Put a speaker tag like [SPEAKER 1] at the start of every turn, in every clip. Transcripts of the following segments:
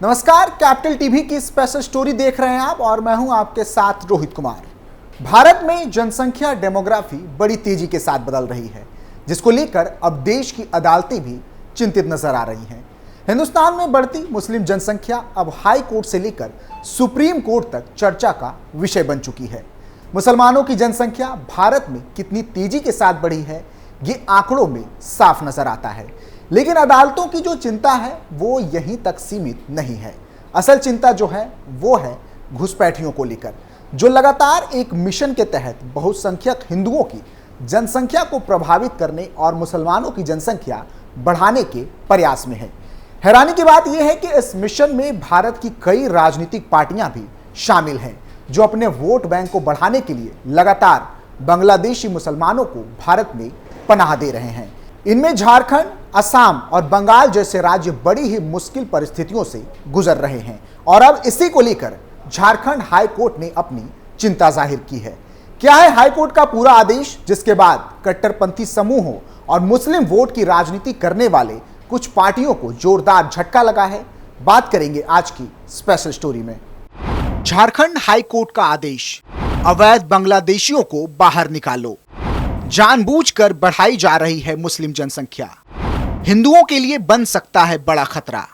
[SPEAKER 1] नमस्कार, capital TV की special story देख रहे हैं आप और मैं हूं आपके साथ रोहित कुमार। भारत में जनसंख्या डेमोग्राफी बड़ी तेजी के साथ बदल रही है, जिसको लेकर अब देश की अदालतें भी चिंतित नजर आ रही हैं। हिंदुस्तान में बढ़ती मुस्लिम जनसंख्या अब हाई कोर्ट से लेकर सुप्रीम कोर्ट तक चर्चा का विषय बन चुकी है। मुसलमानों की जनसंख्या भारत में कितनी तेजी के साथ बढ़ी है, ये आंकड़ों में साफ नजर आता है। लेकिन अदालतों की जो चिंता है वो यहीं तक सीमित नहीं है। असल चिंता जो है वो है घुसपैठियों को लेकर, जो लगातार एक मिशन के तहत बहुसंख्यक हिंदुओं की जनसंख्या को प्रभावित करने और मुसलमानों की जनसंख्या बढ़ाने के प्रयास में है। हैरानी की बात यह है कि इस मिशन में भारत की कई राजनीतिक पार्टियां भी शामिल हैं, जो अपने वोट बैंक को बढ़ाने के लिए लगातार बांग्लादेशी मुसलमानों को भारत में पनाह दे रहे हैं। इनमें झारखंड, असम और बंगाल जैसे राज्य बड़ी ही मुश्किल परिस्थितियों से गुजर रहे हैं और अब इसी को लेकर झारखंड हाई कोर्ट ने अपनी चिंता जाहिर की है। क्या है हाई कोर्ट का पूरा आदेश, जिसके बाद कट्टरपंथी समूहों और मुस्लिम वोट की राजनीति करने वाले कुछ पार्टियों को जोरदार झटका लगा है? बात करेंगे आज की स्पेशल स्टोरी में। झारखंड हाई कोर्ट का आदेश, अवैध बांग्लादेशियों को बाहर निकालो। जानबूझकर बढ़ाई जा रही है मुस्लिम जनसंख्या, हिंदुओं के लिए बन सकता है बड़ा खतरा।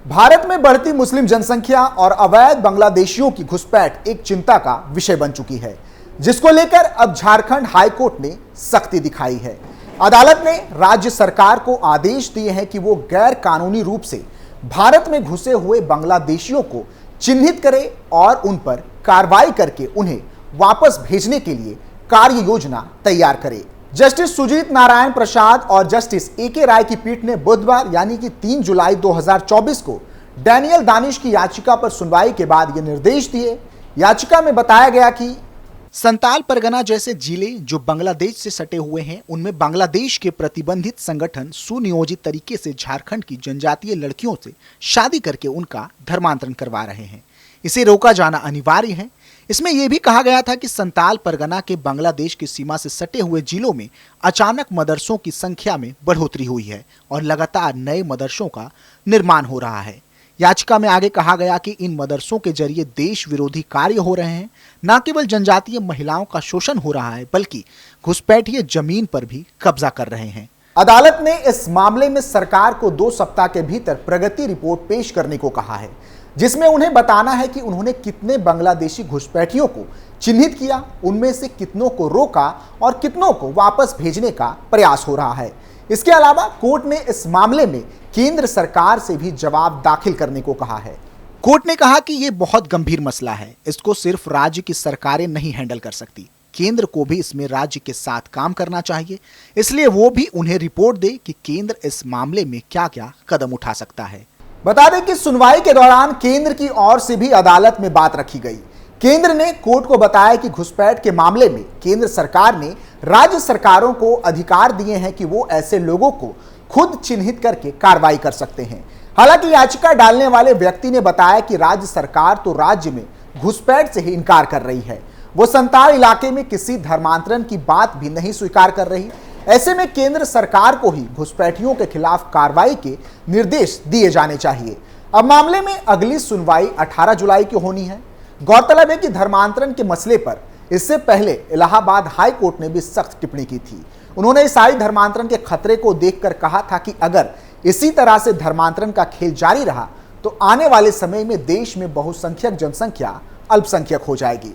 [SPEAKER 1] भारत में बढ़ती मुस्लिम जनसंख्या और अवैध बांग्लादेशियों की घुसपैठ एक चिंता का विषय बन चुकी है, जिसको लेकर अब झारखंड हाई कोर्ट ने सख्ती दिखाई है। अदालत ने राज्य सरकार को आदेश दिए हैं कि वो गैर कानूनी रूप से भारत में घुसे हुए बांग्लादेशियों को चिन्हित करे और उन पर कार्रवाई करके उन्हें वापस भेजने के लिए कार्य योजना तैयार करे। जस्टिस सुजीत नारायण प्रसाद और जस्टिस ए.के. राय की पीठ ने बुधवार यानी कि 3 जुलाई 2024 को डैनियल दानिश की याचिका पर सुनवाई के बाद ये निर्देश दिए। याचिका में बताया गया कि संताल परगना जैसे जिले जो बांग्लादेश से सटे हुए हैं, उनमें बांग्लादेश के प्रतिबंधित संगठन सुनियोजित तरीके से झारखंड की जनजातीय लड़कियों से शादी करके उनका धर्मांतरण करवा रहे हैं। इसे रोका जाना अनिवार्य है। इसमें यह भी कहा गया था कि संताल परगना के बांग्लादेश की सीमा से सटे हुए जिलों में अचानक मदरसों की संख्या में बढ़ोतरी हुई है और लगातार नए मदरसों का निर्माण हो रहा है। याचिका में आगे कहा गया कि इन मदरसों के जरिए देश विरोधी कार्य हो रहे हैं। न केवल जनजातीय महिलाओं का शोषण हो रहा है, बल्कि घुसपैठिए जमीन पर भी कब्जा कर रहे हैं। अदालत ने इस मामले में सरकार को 2 सप्ताह के भीतर प्रगति रिपोर्ट पेश करने को कहा है, जिसमें उन्हें बताना है कि उन्होंने कितने बांग्लादेशी घुसपैठियों को चिन्हित किया, उनमें से कितनों को रोका और कितनों को वापस भेजने का प्रयास हो रहा है। इसके अलावा कोर्ट ने इस मामले में केंद्र सरकार से भी जवाब दाखिल करने को कहा है। कोर्ट ने कहा कि यह बहुत गंभीर मसला है, इसको सिर्फ राज्य की सरकारें नहीं हैंडल कर सकती, केंद्र को भी इसमें राज्य के साथ काम करना चाहिए। इसलिए वो भी उन्हें रिपोर्ट दे कि केंद्र इस मामले में क्या क्या कदम उठा सकता है। बता दें कि सुनवाई के दौरान केंद्र की ओर से भी अदालत में बात रखी गई। केंद्र ने कोर्ट को बताया कि घुसपैठ के मामले में केंद्र सरकार ने राज्य सरकारों को अधिकार दिए हैं कि वो ऐसे लोगों को खुद चिन्हित करके कार्रवाई कर सकते हैं। हालांकि याचिका डालने वाले व्यक्ति ने बताया कि राज्य सरकार तो राज्य में घुसपैठ से ही इनकार कर रही है, वो संताल इलाके में किसी धर्मांतरण की बात भी नहीं स्वीकार कर रही। ऐसे में केंद्र सरकार को ही घुसपैठियों के खिलाफ कार्रवाई के निर्देश दिए जाने चाहिए। अब मामले में अगली सुनवाई 18 जुलाई की होनी है। गौरतलब है कि धर्मांतरण के मसले पर इससे पहले इलाहाबाद हाई कोर्ट ने भी सख्त टिप्पणी की थी। उन्होंने ईसाई धर्मांतरण के खतरे को देखकर कहा था कि अगर इसी तरह से धर्मांतरण का खेल जारी रहा तो आने वाले समय में देश में बहुसंख्यक जनसंख्या अल्पसंख्यक हो जाएगी।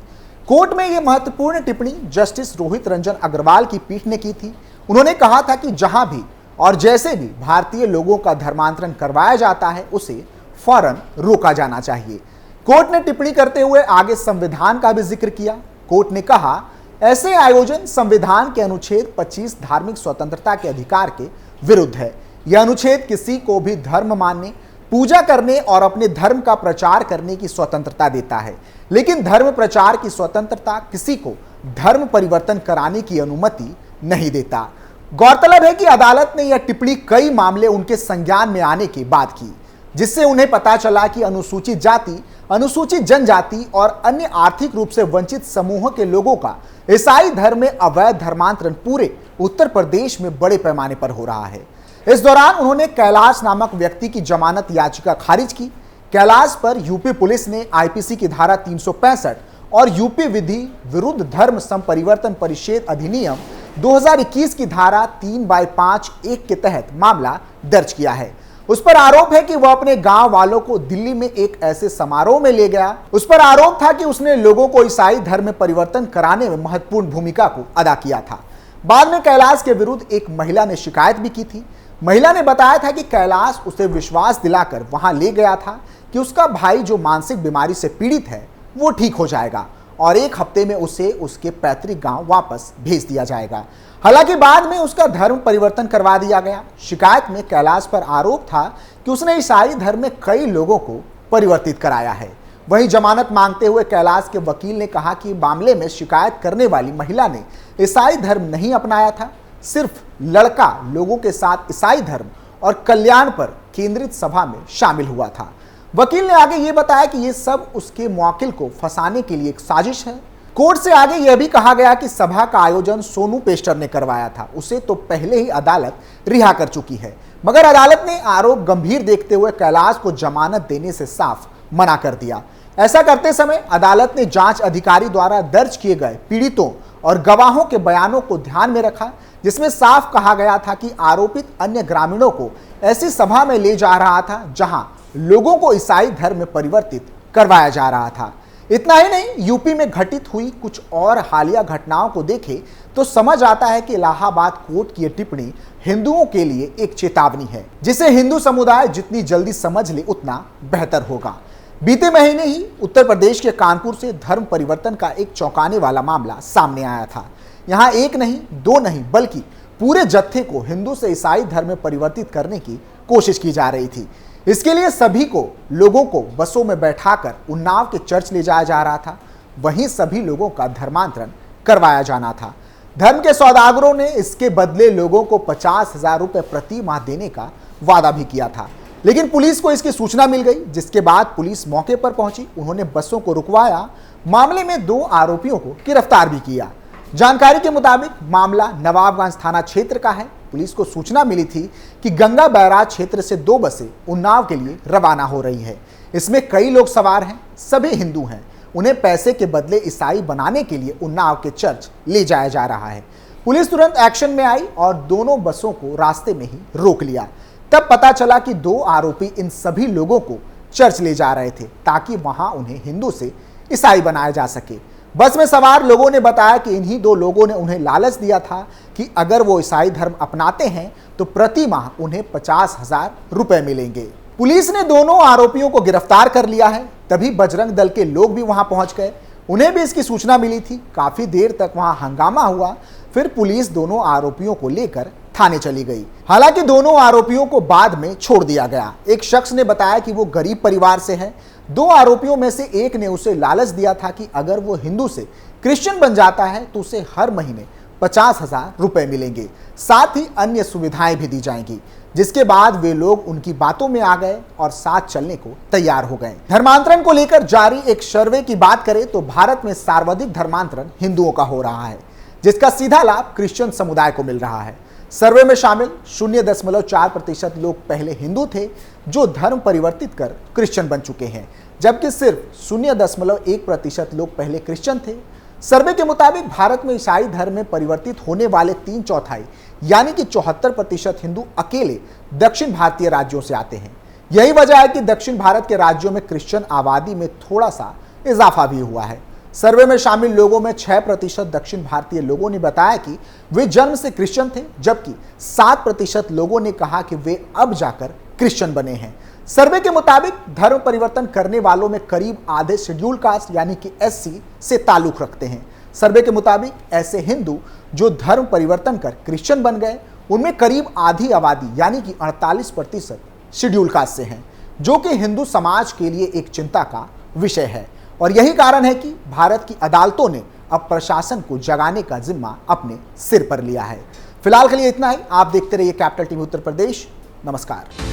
[SPEAKER 1] कोर्ट में यह महत्वपूर्ण टिप्पणी जस्टिस रोहित रंजन अग्रवाल की पीठ ने की थी। उन्होंने कहा था कि जहां भी और जैसे भी भारतीय लोगों का धर्मांतरण करवाया जाता है, उसे फौरन रोका जाना चाहिए। कोर्ट ने टिप्पणी करते हुए आगे संविधान का भी जिक्र किया। कोर्ट ने कहा, ऐसे आयोजन संविधान के अनुच्छेद 25 धार्मिक स्वतंत्रता के अधिकार के विरुद्ध है। यह अनुच्छेद किसी को भी धर्म मानने, पूजा करने और अपने धर्म का प्रचार करने की स्वतंत्रता देता है, लेकिन धर्म प्रचार की स्वतंत्रता किसी को धर्म परिवर्तन कराने की अनुमति नहीं देता। गौरतलब है कि अदालत ने यह टिप्पणी कई मामले उनके संज्ञान में आने के बाद की, जिससे उन्हें पता चला कि अनुसूचित जाति, अनुसूचित जनजाति और अन्य आर्थिक रूप से वंचित समूहों के लोगों का ईसाई धर्म में अवैध धर्मांतरण पूरे उत्तर प्रदेश में बड़े पैमाने पर हो रहा है। इस दौरान उन्होंने कैलाश नामक व्यक्ति की जमानत याचिका खारिज की। कैलाश पर यूपी पुलिस ने आईपीसी की धारा 365 और यूपी विधि विरुद्ध धर्म संपरिवर्तन परिषद अधिनियम 2021 की धारा 3/5(1) के तहत मामला दर्ज किया है। उस पर आरोप है कि वह अपने गांव वालों को दिल्ली में एक ऐसे समारोह में ले गया। उस पर आरोप था कि उसने लोगों को ईसाई धर्म में परिवर्तन कराने में महत्वपूर्ण भूमिका को अदा किया था। बाद में कैलाश के विरुद्ध एक महिला ने शिकायत भी की थी। महिला ने बताया था कि कैलाश उसे विश्वास दिलाकर वहां ले गया था कि उसका भाई जो मानसिक बीमारी से पीड़ित है वो ठीक हो जाएगा और 1 हफ्ते में उसे उसके पैतृक गांव वापस भेज दिया जाएगा। हालांकि बाद में उसका धर्म परिवर्तन करवा दिया गया। शिकायत में कैलाश पर आरोप था कि उसने ईसाई धर्म में कई लोगों को परिवर्तित कराया है। वहीं जमानत मांगते हुए कैलाश के वकील ने कहा कि मामले में शिकायत करने वाली महिला ने ईसाई धर्म नहीं अपनाया था, सिर्फ लड़का लोगों के साथ ईसाई धर्म और कल्याण पर केंद्रित सभा में शामिल हुआ था। वकील ने आगे ये बताया कि ये सब उसके मुवक्किल को फंसाने के लिए एक साजिश है। कोर्ट से आगे यह भी कहा गया कि सभा का आयोजन सोनू पेस्टर ने करवाया था, उसे तो पहले ही अदालत रिहा कर चुकी है, मगर अदालत ने आरोप गंभीर देखते हुए कैलाश को जमानत देने से साफ मना कर दिया। ऐसा करते समय अदालत ने जांच अधिकारी द्वारा दर्ज किए गए पीड़ितों और गवाहों के बयानों को ध्यान में रखा, जिसमें साफ कहा गया था कि आरोपित अन्य ग्रामीणों को ऐसी सभा में ले जा रहा था जहां लोगों को ईसाई धर्म में परिवर्तित करवाया जा रहा था। इतना ही नहीं, यूपी में घटित हुई कुछ और हालिया घटनाओं को देखें तो समझ आता है कि इलाहाबाद कोर्ट की यह टिप्पणी हिंदुओं के लिए एक चेतावनी है, जिसे हिंदू समुदाय जितनी जल्दी समझ ले उतना बेहतर होगा। बीते महीने ही उत्तर प्रदेश के कानपुर से धर्म परिवर्तन का एक चौंकाने वाला मामला सामने आया था। यहाँ 1 नहीं 2 नहीं बल्कि पूरे जत्थे को हिंदू से ईसाई धर्म में परिवर्तित करने की कोशिश की जा रही थी। इसके लिए सभी लोगों को बसों में बैठाकर उन्नाव के चर्च ले जाया जा रहा था। वहीं सभी लोगों का धर्मांतरण करवाया जाना था। धर्म के सौदागरों ने इसके बदले लोगों को 50,000 रुपए प्रति माह देने का वादा भी किया था, लेकिन पुलिस को इसकी सूचना मिल गई, जिसके बाद पुलिस मौके पर पहुंची। उन्होंने बसों को रुकवाया। मामले में 2 आरोपियों को गिरफ्तार भी किया। जानकारी के मुताबिक मामला नवाबगंज थाना क्षेत्र का है। पुलिस को सूचना मिली थी कि गंगा बैराज क्षेत्र से 2 बसें उन्नाव के लिए रवाना हो रही है। इसमें कई लोग सवार हैं, सभी हिंदू हैं। उन्हें पैसे के बदले ईसाई बनाने के लिए उन्नाव के चर्च ले जाया जा रहा है। पुलिस तुरंत एक्शन में आई और दोनों बसों को रास्ते में ही रोक लिया। तब पता चला कि 2 आरोपी इन सभी लोगों को चर्च ले जा रहे थे ताकि वहां उन्हें हिंदू से ईसाई बनाया जा सके। बस में सवार लोगों ने बताया कि इन्हीं 2 लोगों ने उन्हें लालच दिया था कि अगर वो ईसाई धर्म अपनाते हैं तो प्रति माह उन्हें 50,000 रुपए मिलेंगे। पुलिस ने दोनों आरोपियों को गिरफ्तार कर लिया है। तभी बजरंग दल के लोग भी वहां पहुंच गए। उन्हें भी इसकी सूचना मिली थी। काफी देर तक वहां हंगामा हुआ। फिर पुलिस दोनों आरोपियों को लेकर थाने चली गई। हालांकि दोनों आरोपियों को बाद में छोड़ दिया गया। एक शख्स ने बताया कि वो गरीब परिवार से है। 2 आरोपियों में से एक ने उसे लालच दिया था कि अगर वो हिंदू से क्रिश्चियन बन जाता है तो उसे हर महीने 50,000 रुपए मिलेंगे, साथ ही अन्य सुविधाएं भी दी जाएंगी। जिसके बाद वे लोग उनकी बातों में आ गए और साथ चलने को तैयार हो गए। धर्मांतरण को लेकर जारी एक सर्वे की बात करें तो भारत में सर्वाधिक धर्मांतरण हिंदुओं का हो रहा है, जिसका सीधा लाभ क्रिश्चियन समुदाय को मिल रहा है। सर्वे में शामिल 0.4% लोग पहले हिंदू थे जो धर्म परिवर्तित कर क्रिश्चियन बन चुके हैं, जबकि सिर्फ 0.1% लोग पहले क्रिश्चियन थे। सर्वे के मुताबिक भारत में ईसाई धर्म में परिवर्तित होने वाले 3/4 यानी कि 74% हिंदू अकेले दक्षिण भारतीय राज्यों से आते हैं। यही वजह है कि दक्षिण भारत के राज्यों में क्रिश्चियन आबादी में थोड़ा सा इजाफा भी हुआ है। सर्वे में शामिल लोगों में 6% दक्षिण भारतीय लोगों ने बताया कि वे जन्म से क्रिश्चियन थे, जबकि 7% लोगों ने कहा कि वे अब जाकर क्रिश्चियन बने हैं। सर्वे के मुताबिक धर्म परिवर्तन करने वालों में करीब आधे शेड्यूल कास्ट यानी कि SC से ताल्लुक रखते हैं। सर्वे के मुताबिक ऐसे हिंदू जो धर्म परिवर्तन कर क्रिश्चियन बन गए, उनमें करीब आधी आबादी यानी कि 48% शेड्यूल कास्ट से हैं, जो कि हिंदू समाज के लिए एक चिंता का विषय है। और यही कारण है कि भारत की अदालतों ने अब प्रशासन को जगाने का जिम्मा अपने सिर पर लिया है। फिलहाल के लिए इतना ही। आप देखते रहिए कैपिटल टीवी उत्तर प्रदेश। नमस्कार।